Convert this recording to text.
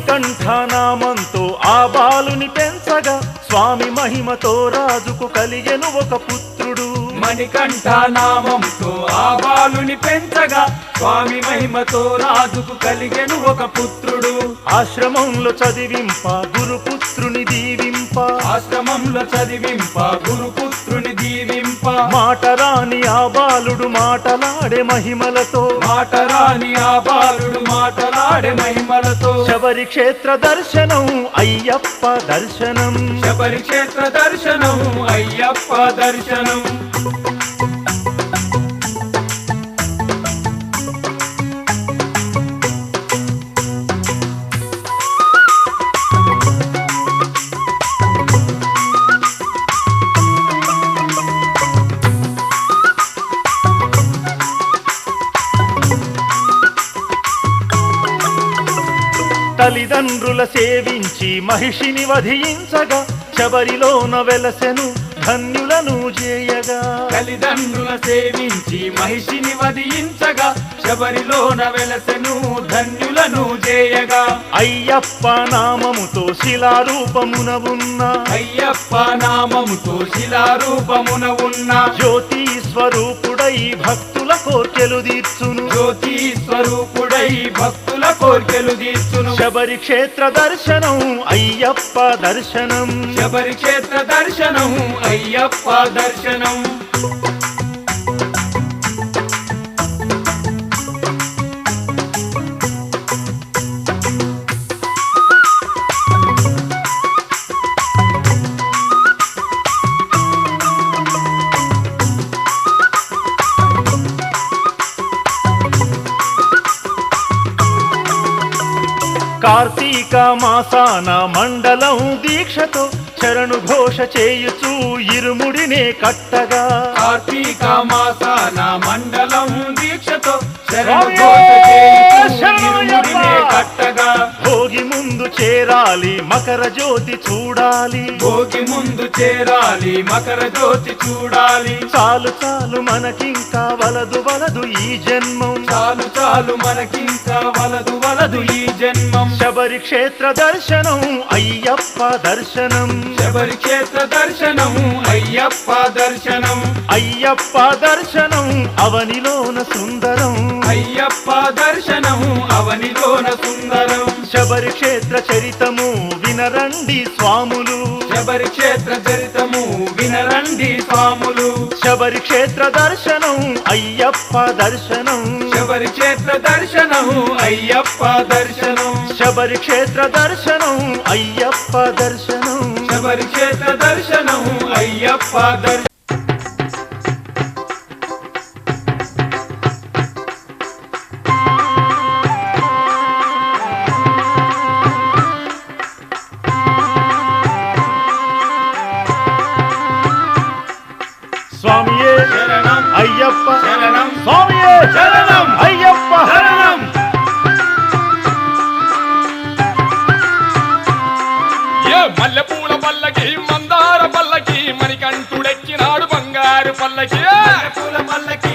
మణికంఠనామంతో ఆ బాలుని పెంచగా స్వామి మహిమతో రాజుకు కలిగెను ఒక పుత్రుడు. మణికంఠనామంతో ఆ బాలుని పెంచగా స్వామి మహిమతో రాజుకు కలిగెను ఒక పుత్రుడు. ఆశ్రమంలో చదివింప గురుపుత్రుని దీవింప, ఆశ్రమంలో చదివింప గురుపుత్రుని దీవింప. మాటరాని ఆ బాలుడు మాటలాడే మహిమలతో, మాటరాని ఆ బాలుడు మాటలాడే మహిమలతో. శబరి క్షేత్ర దర్శనం అయ్యప్ప దర్శనం, శబరి క్షేత్ర దర్శనం అయ్యప్ప దర్శనం. తల్లిదండ్రుల సేవించి మహిషిని వధించగా శబరిలోన వెలసెను ధన్యులను చేయగా. తల్లిదండ్రుల సేవించి మహిషిని వధించగా శబరిలోన వెలసెను ధన్యులను చేయగా. అయ్యప్ప నామముతో శిలారూపమున ఉన్న, అయ్యప్ప నామముతో శిలారూపమున ఉన్న జ్యోతి స్వరూపుడై భక్తుల కోర్కెలు తీర్చును, జ్యోతి స్వరూపుడై భక్తుల కోర్కెలు తీర్చును. శబరి క్షేత్ర దర్శనం అయ్యప్ప దర్శనం, శబరి క్షేత్ర దర్శనం అయ్యప్ప దర్శనం. కార్తీక మాసాన మండలం దీక్షతో శరణు ఘోష చేయుచు ఇరుముడినే కట్టగా. కార్తీక మాసాన మండలం దీక్షతో కట్టగా. భోగి ముందు చేరాలి మకర జ్యోతి చూడాలి, భోగి ముందు చేరాలి మకర జ్యోతి చూడాలి. చాలు చాలు మనకింకా వలదు వలదు ఈ జన్మం, చాలు చాలు మనకింకా వలదు వలదు ఈ జన్మం. శబరి క్షేత్ర దర్శనం అయ్యప్ప దర్శనం, శబరి క్షేత్ర దర్శనం అయ్యప్ప దర్శనం. అయ్యప్ప దర్శనం అవనిలోన సుందరం, అయ్యప్ప దర్శనం అవనిలోన సుందరం. శబరి క్షేత్ర చరితము వినరండి స్వాములు, శబరి క్షేత్ర చరితము వినరండి స్వాములు. శబరి క్షేత్ర దర్శనం అయ్యప్ప దర్శనం, శబరి క్షేత్ర దర్శనం అయ్యప్ప దర్శనం. శబరి క్షేత్ర దర్శనం అయ్యప్ప దర్శనం, శబరి క్షేత్ర దర్శనం అయ్యప్ప దర్శనం. స్వామియే శరణం అయ్యప్ప శరణం, స్వామియే శరణం అయ్యప్ప శరణం. మల్లెపూల పల్లకి మందార పల్లకి మణికంఠుడెక్కినాడు బంగారు పల్లకి. పూల పల్లకి